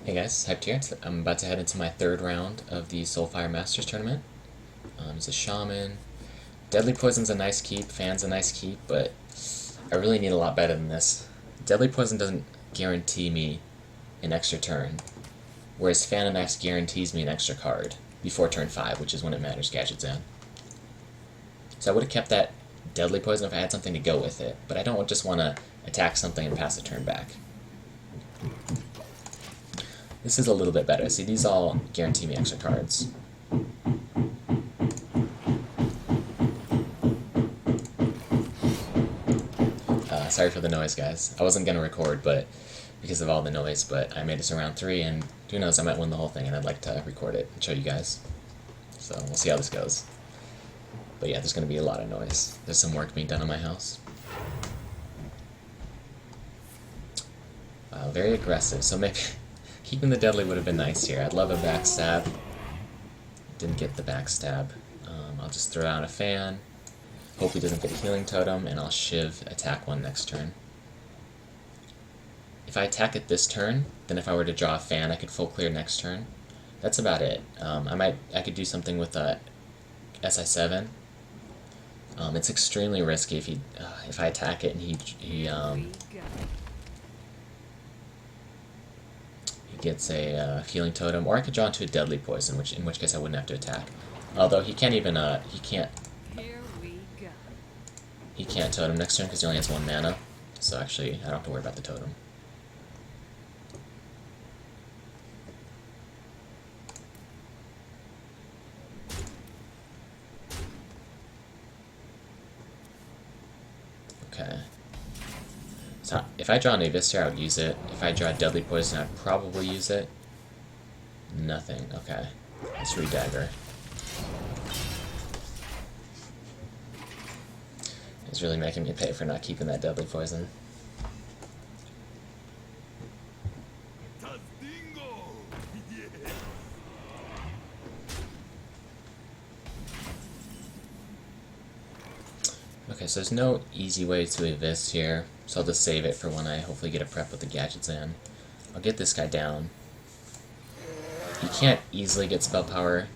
Hey guys, Hyped here. I'm about to head into my third round of the Soulfire Masters tournament. He's a shaman. Deadly Poison's a nice keep, Fan's a nice keep, but I really need a lot better than this. Deadly Poison doesn't guarantee me an extra turn, whereas Fan and X guarantees me an extra card before turn 5, which is when it matters Gadget's in. So I would have kept that Deadly Poison if I had something to go with it, but I don't just want to attack something and pass a turn back. This is a little bit better. See, these all guarantee me extra cards. Sorry for the noise, guys. I wasn't going to record because of all the noise, but I made it to round 3, and who knows, I might win the whole thing, and I'd like to record it and show you guys. So we'll see how this goes. But yeah, there's going to be a lot of noise. There's some work being done on my house. Very aggressive, so maybe keeping the deadly would have been nice here. I'd love a backstab. Didn't get the backstab. I'll just throw out a fan. Hope he doesn't get a healing totem, and I'll Shiv attack one next turn. If I attack it this turn, then if I were to draw a fan, I could full clear next turn. That's about it. I could do something with SI7. It's extremely risky if I attack it and he gets a healing totem, or I could draw into a deadly poison, in which case I wouldn't have to attack. Although he can't even he can't totem next turn because he only has 1 mana, so actually I don't have to worry about the totem. Okay. So if I draw an Abyss here, I would use it. If I draw a Deadly Poison, I'd probably use it. Nothing. Okay. Let's re-dagger. He's really making me pay for not keeping that Deadly Poison. Okay, so there's no easy way to Abyss here, so I'll just save it for when I hopefully get a prep with the gadgets in. I'll get this guy down. He can't easily get spell power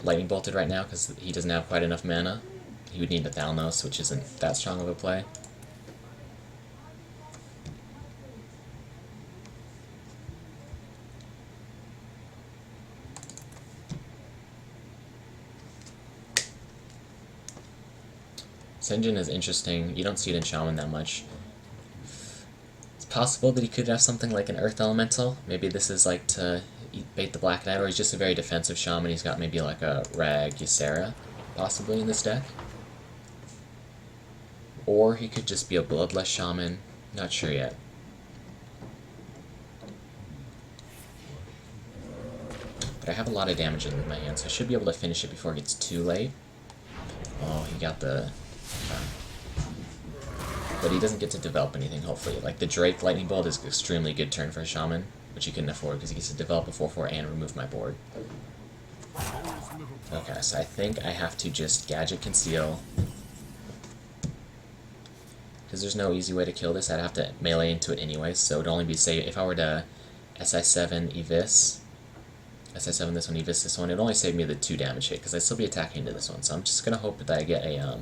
lightning bolted right now because he doesn't have quite enough mana. He would need a Thalnos, which isn't that strong of a play. Sinjin is interesting. You don't see it in Shaman that much. It's possible that he could have something like an Earth Elemental. Maybe this is like to bait the Black Knight, or he's just a very defensive Shaman. He's got maybe like a Rag Ysera, possibly, in this deck. Or he could just be a Bloodless Shaman. Not sure yet. But I have a lot of damage in my hand, so I should be able to finish it before it gets too late. Oh, he got the... But he doesn't get to develop anything, hopefully. Like, the Drake Lightning Bolt is an extremely good turn for a Shaman, which he couldn't afford because he gets to develop a 4/4 and remove my board. Okay, so I think I have to just Gadget Conceal. Because there's no easy way to kill this. I'd have to melee into it anyway, so it would only be, say, if I were to SI7 Evis, SI7 this one, Evis this one, it'd only save me the 2 damage hit, because I'd still be attacking into this one. So I'm just going to hope that I get a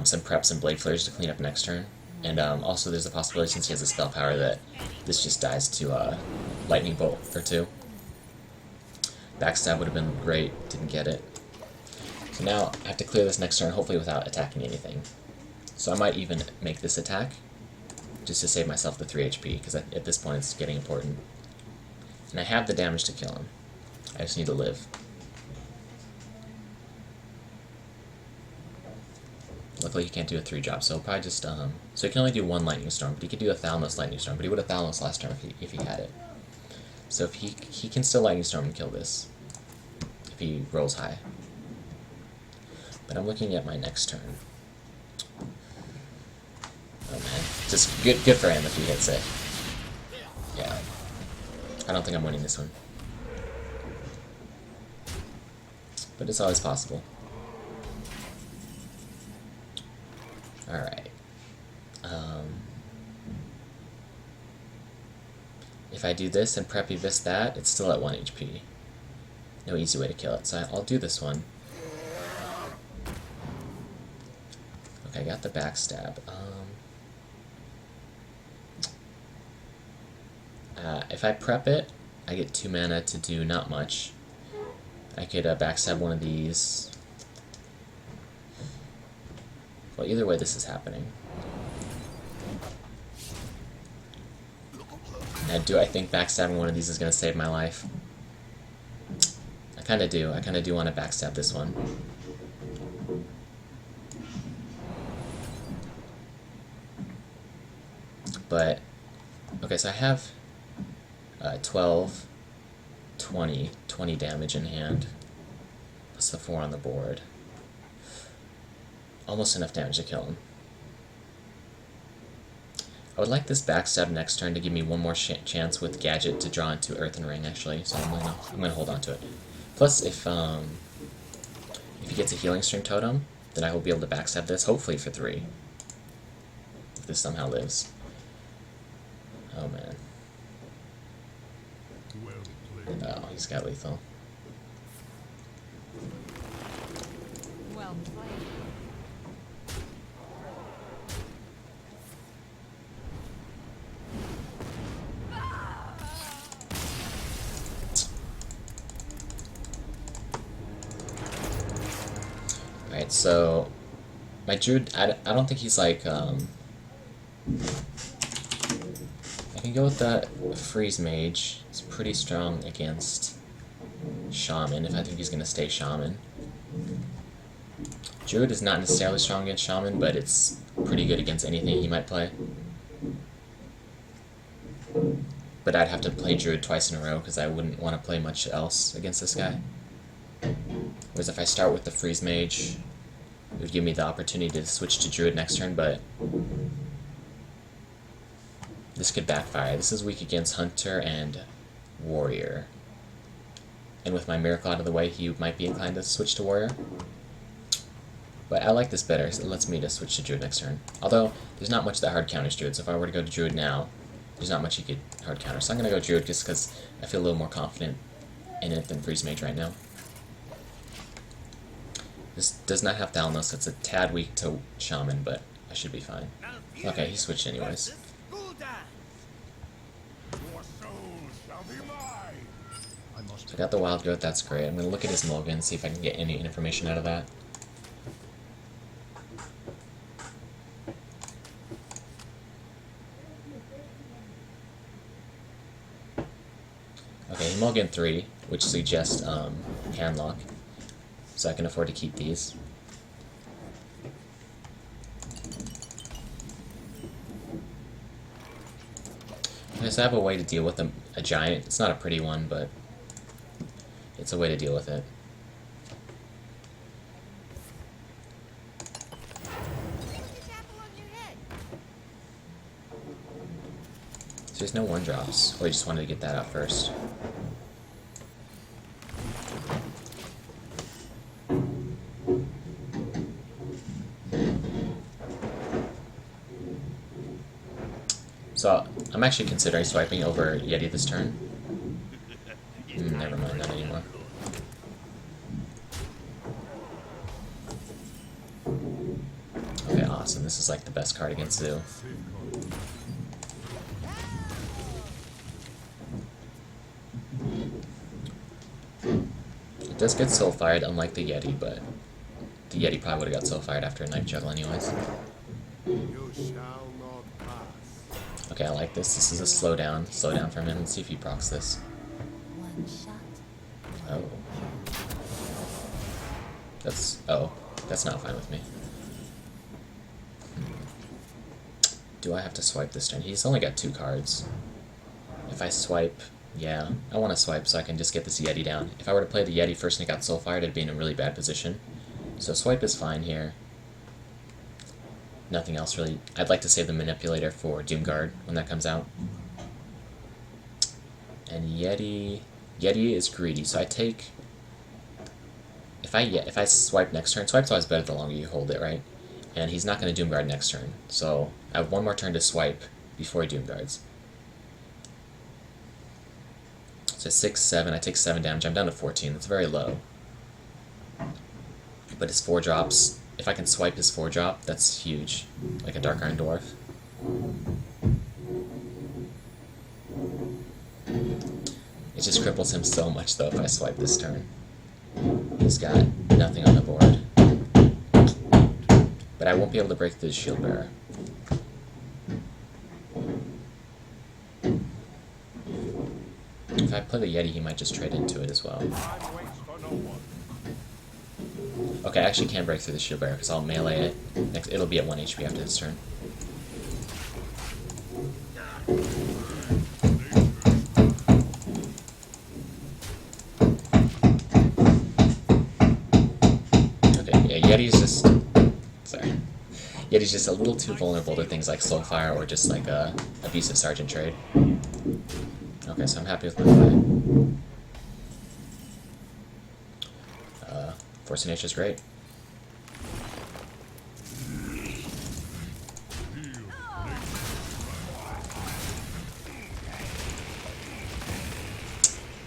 some preps and Blade Flares to clean up next turn. And also there's a possibility, since he has a spell power, that this just dies to Lightning Bolt or 2. Backstab would have been great, didn't get it. So now I have to clear this next turn, hopefully without attacking anything. So I might even make this attack, just to save myself the 3 HP, because at this point it's getting important. And I have the damage to kill him. I just need to live. Luckily he can't do a 3-drop, so he'll probably just, so he can only do 1 Lightning Storm, but he could do a Thalnos Lightning Storm, but he would have Thalnos last turn if he had it. So if he can still Lightning Storm and kill this, if he rolls high. But I'm looking at my next turn. Oh man, just good for him if he hits it. Yeah. I don't think I'm winning this one. But it's always possible. Alright. If I do this and Preppy Vis that, it's still at 1 HP. No easy way to kill it, so I'll do this one. Okay, I got the backstab. If I prep it, I get 2 mana to do not much. I could backstab one of these. Well, either way, this is happening. Now, do I think backstabbing one of these is going to save my life? I kind of do. I kind of do want to backstab this one. But, okay, so I have 12, 20 damage in hand. Plus the 4 on the board. Almost enough damage to kill him. I would like this backstab next turn to give me one more chance with Gadget to draw into Earth and Ring, actually, so I'm gonna hold on to it. Plus, if he gets a Healing Stream Totem, then I will be able to backstab this, hopefully for 3. If this somehow lives. Oh man. Oh, he's got lethal. Well played. Alright, so my Druid, I don't think he's like, I can go with the Freeze Mage. It's pretty strong against Shaman, if I think he's going to stay Shaman. Druid is not necessarily strong against Shaman, but it's pretty good against anything he might play. But I'd have to play Druid twice in a row, because I wouldn't want to play much else against this guy. Whereas if I start with the Freeze Mage, it would give me the opportunity to switch to Druid next turn, but this could backfire. This is weak against Hunter and Warrior. And with my Miracle out of the way, he might be inclined to switch to Warrior. But I like this better, so it lets me to switch to Druid next turn. Although, there's not much that hard counters Druid, so if I were to go to Druid now, there's not much he could hard counter. So I'm going to go Druid just because I feel a little more confident in it than Freeze Mage right now. This does not have Thalanos, it's a tad weak to Shaman, but I should be fine. Okay, he switched anyways. So I got the Wild Growth, that's great. I'm going to look at his Mulligan, see if I can get any information out of that. Okay, he Mulligan 3, which suggests Handlock, so I can afford to keep these. Okay, so I have a way to deal with a giant. It's not a pretty one, but it's a way to deal with it. So there's no 1-drops, or you just wanted to get that out first. So I'm actually considering swiping over Yeti this turn. Never mind that anymore. Okay, awesome. This is like the best card against Zoo. It does get soul fired, unlike the Yeti, but the Yeti probably would have got soul fired after a Knife Juggle anyways. Okay, I like this. This is a slowdown. Slowdown for him. Let's see if he procs this. Oh. That's not fine with me. Do I have to swipe this turn? He's only got 2 cards. If I swipe, yeah, I want to swipe so I can just get this Yeti down. If I were to play the Yeti first and it got soul fired, I'd be in a really bad position. So swipe is fine here. Nothing else really. I'd like to save the Manipulator for Doomguard when that comes out. And Yeti is greedy, so I take. If I swipe next turn, swipe's always better the longer you hold it, right? And he's not going to Doomguard next turn, so I have one more turn to swipe before he Doomguards. So 6, 7, I take 7 damage. I'm down to 14. That's very low. But his 4 drops, if I can swipe his 4 drop, that's huge. Like a Dark Iron Dwarf. It just cripples him so much though if I swipe this turn. He's got nothing on the board. But I won't be able to break through the Shield Bearer. If I play the Yeti, he might just trade into it as well. Okay, I actually can break through the Shield Bearer because I'll melee it. It'll be at 1 HP after this turn. Okay, yeah, Yeti's just a little too vulnerable to things like Soulfire or just like a abusive Sergeant trade. Okay, so I'm happy with my play. Force of Nature's great.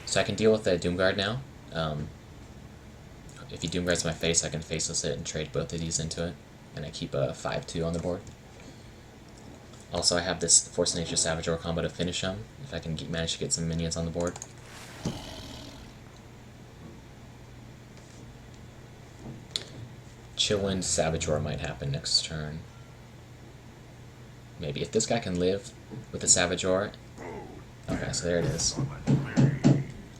So I can deal with the Doomguard now. If he Doomguards my face, I can faceless it and trade both of these into it. And I keep a 5-2 on the board. Also, I have this Force of Nature Savage Roar combo to finish him, if I can manage to get some minions on the board. Chillwind Savage Roar might happen next turn. Maybe. If this guy can live with the Savage Roar... Okay, so there it is.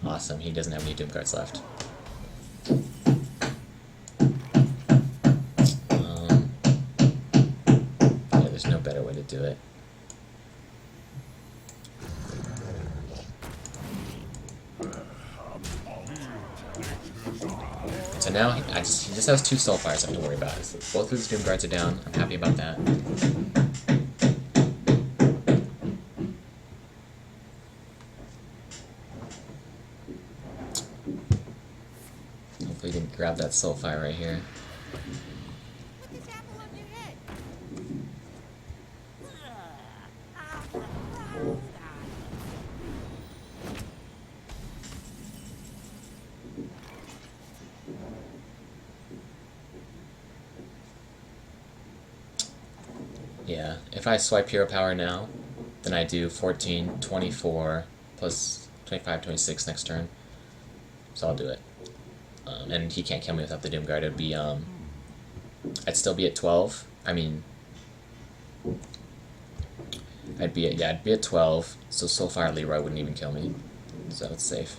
Awesome, he doesn't have any Doomguards left. Yeah, there's no better way to do it. So now he just has 2 Soulfires I have to worry about. So both of his Doomguards are down. I'm happy about that. Hopefully he didn't grab that Soulfire right here. Yeah, if I swipe Hero Power now, then I do 14, 24, plus 25, 26 next turn. So I'll do it. And he can't kill me without the Doomguard. It'd be, I'd still be at 12. I mean, I'd be at 12, so Soulfire Leroy wouldn't even kill me. So it's safe.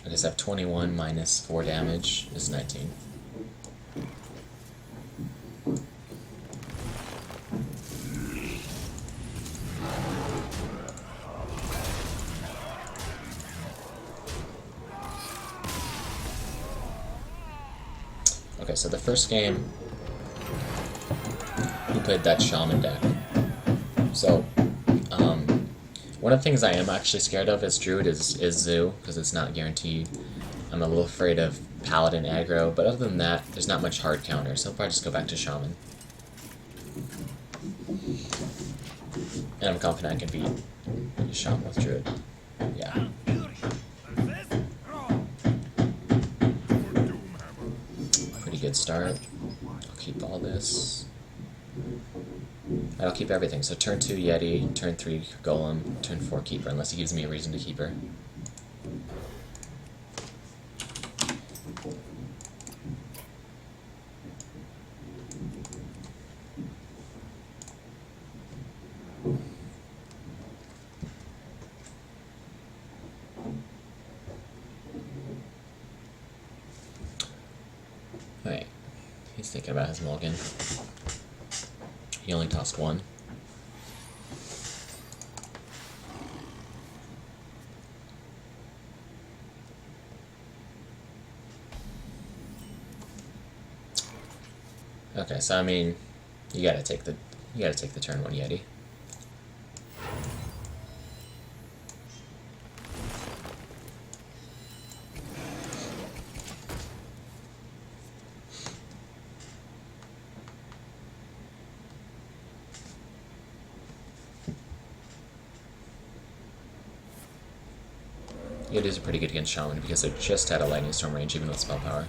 I just have 21 minus 4 damage is 19. Okay, so the first game, he played that Shaman deck. So, one of the things I am actually scared of as Druid is Zoo, because it's not guaranteed. I'm a little afraid of Paladin aggro, but other than that, there's not much hard counter, so I'll probably just go back to Shaman. And I'm confident I can beat Shaman with Druid. Yeah. Pretty good start. I'll keep all this. I'll keep everything. So turn 2 Yeti, turn 3 Golem, turn 4 Keeper, unless he gives me a reason to keep her. Alright, he's thinking about his mulligan. He only tossed 1. Okay, so I mean, you gotta take the turn one Yeti. Yetis are pretty good against Shaman because they're just at a Lightning Storm range even with spell power.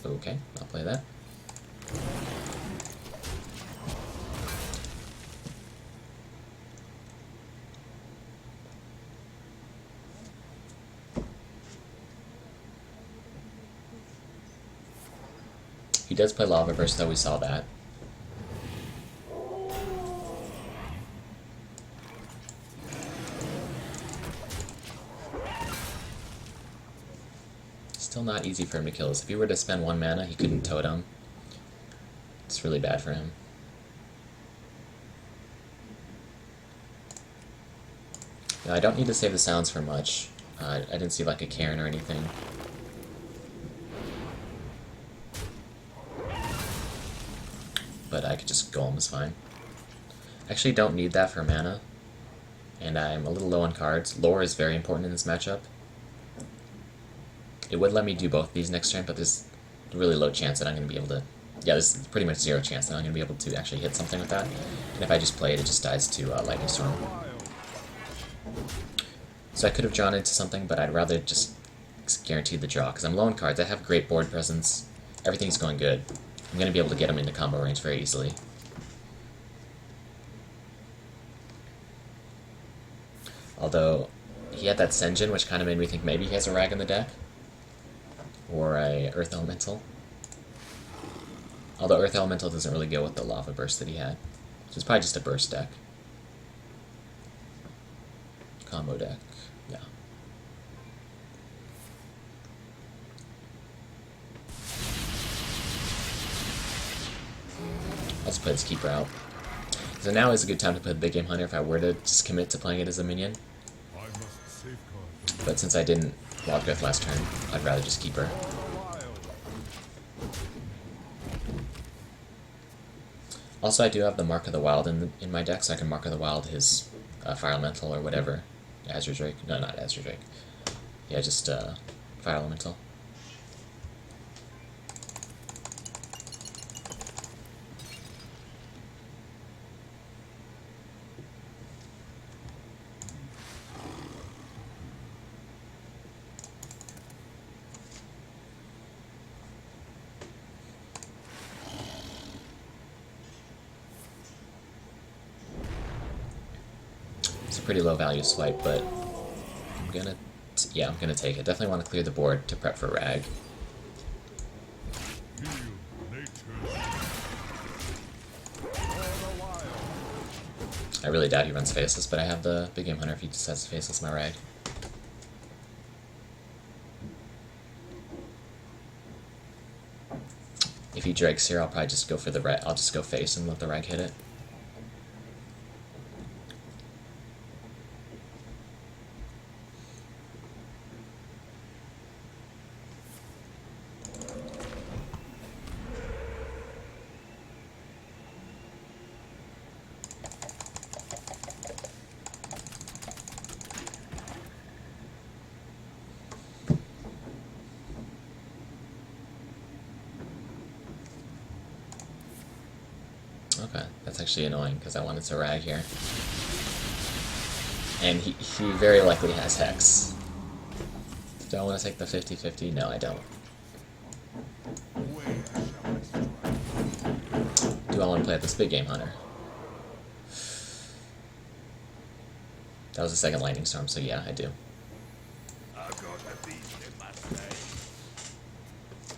Okay, I'll play that. He does play Lava Burst, though, we saw that. Still not easy for him to kill us. If he were to spend 1 mana, he couldn't Totem. It's really bad for him. Now, I don't need to save the sounds for much. I didn't see like a Cairn or anything. But I could just Golem is fine. Actually don't need that for mana. And I'm a little low on cards. Lore is very important in this matchup. It would let me do both these next turn, but there's a really low chance that I'm going to be able to... Yeah, there's pretty much 0 chance that I'm going to be able to actually hit something with that. And if I just play it, it just dies to Lightning Storm. So I could have drawn into something, but I'd rather just guarantee the draw, because I'm low on cards. I have great board presence. Everything's going good. I'm going to be able to get him into combo range very easily. Although, he had that Senjin, which kind of made me think maybe he has a Rag in the deck. Or a Earth Elemental. Although Earth Elemental doesn't really go with the Lava Burst that he had. So it's probably just a Burst deck. Combo deck, yeah. I'll just play this Keeper out. So now is a good time to play the Big Game Hunter if I were to just commit to playing it as a minion. But since I didn't Wild Growth last turn, I'd rather just Keeper. Also, I do have the Mark of the Wild in my deck, so I can Mark of the Wild his Fire Elemental or whatever. Azure Drake. No, not Azure Drake. Yeah, just Fire Elemental. Pretty low value swipe, but I'm gonna take it. Definitely want to clear the board to prep for Rag. I really doubt he runs Faceless, but I have the Big Game Hunter if he just has Faceless my Rag. If he Drakes here, I'll probably just go for the Rag. I'll just go Face and let the Rag hit it. Okay, that's actually annoying because I wanted to Rag here. And he very likely has Hex. Do I want to take the 50-50? No, I don't. Do I want to play at this Big Game Hunter? That was the second Lightning Storm, so yeah, I do.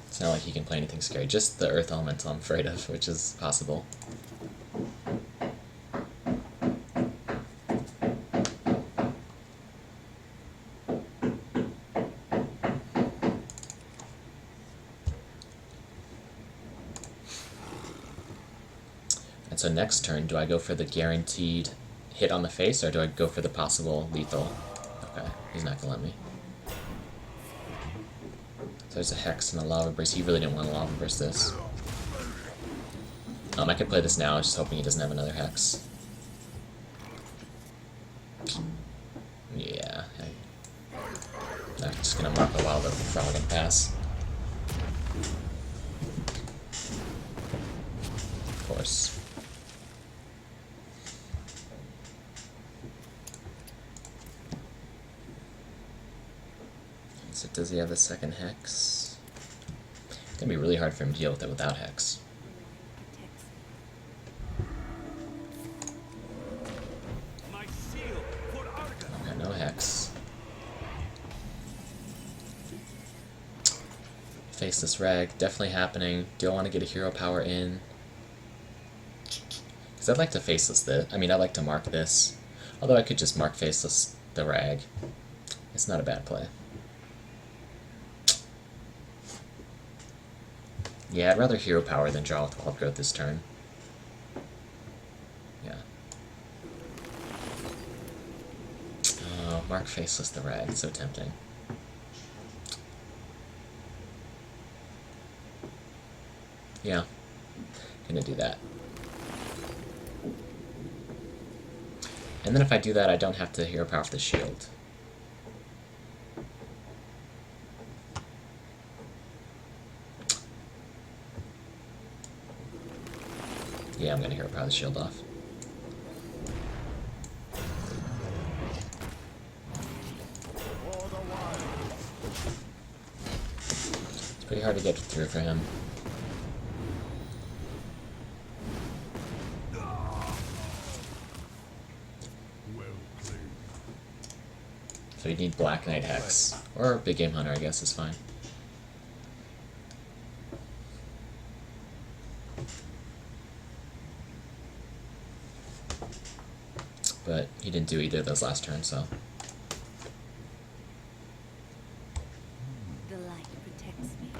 It's not like he can play anything scary, just the Earth Elemental I'm afraid of, which is possible. And so next turn, do I go for the guaranteed hit on the face, or do I go for the possible lethal? Okay, he's not gonna let me. So there's a Hex and a Lava Burst. He really didn't want to Lava Burst this. I could play this now, just hoping he doesn't have another Hex. Yeah. I'm just gonna mark a while the Frog and pass. Of course. So does he have the second Hex? It's gonna be really hard for him to deal with it without Hex. Okay, no Hex. Faceless Rag, definitely happening. Do I want to get a hero power in? Because I'd like to Faceless this. I mean, I'd like to mark this. Although I could just mark Faceless the Rag. It's not a bad play. Yeah, I'd rather hero power than draw with Wild Growth this turn. Yeah. Oh, mark Faceless the Rag. So tempting. Yeah. Gonna do that. And then if I do that, I don't have to hero power for the shield. Yeah, I'm gonna hero power the shield off. It's pretty hard to get through for him. So you need Black Knight Hex. Or Big Game Hunter, I guess, is fine. But he didn't do either of those last turn, so. The light protects me.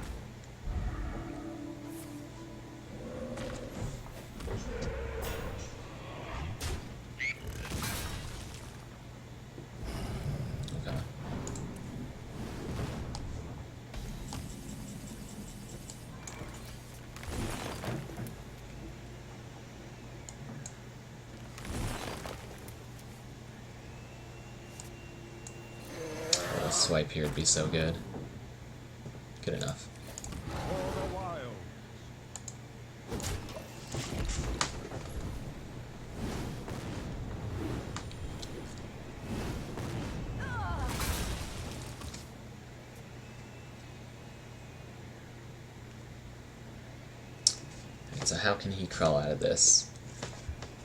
Okay. A swipe here would be so good. Good enough. So how can he crawl out of this?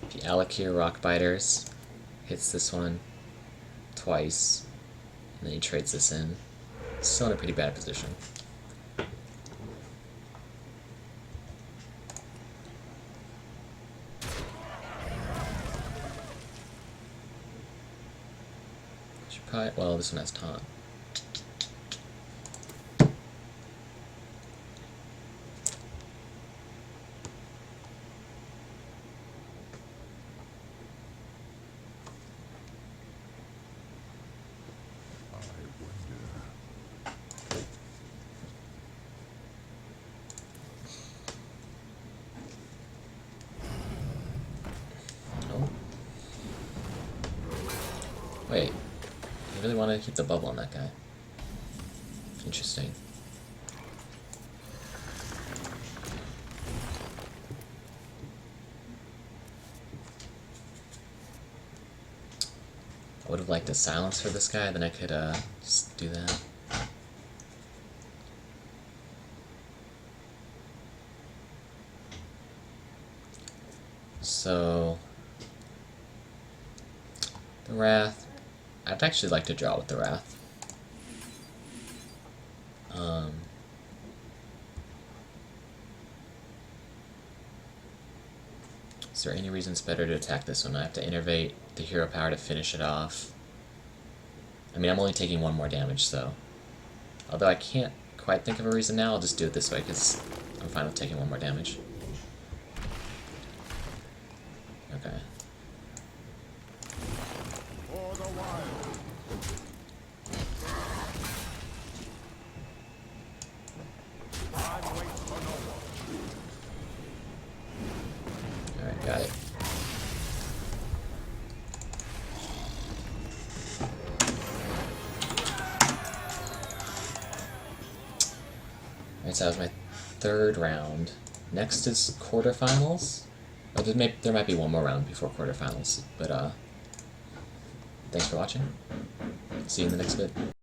If he Alakir Rock Biters, hits this one twice, and then he trades this in. Still in a pretty bad position. Should probably, well, this one has taunt. Wait, I really want to keep the bubble on that guy. Interesting. I would have liked a silence for this guy, then I could just do that. So, the Wrath. I'd actually like to draw with the Wrath. Is there any reason it's better to attack this one? I have to innervate the hero power to finish it off. I mean, I'm only taking one more damage, so. Although I can't quite think of a reason now, I'll just do it this way, because I'm fine with taking one more damage. Okay. Alright, so that was my third round. Next is quarterfinals. Oh, there might be one more round before quarterfinals, but thanks for watching. See you in the next vid.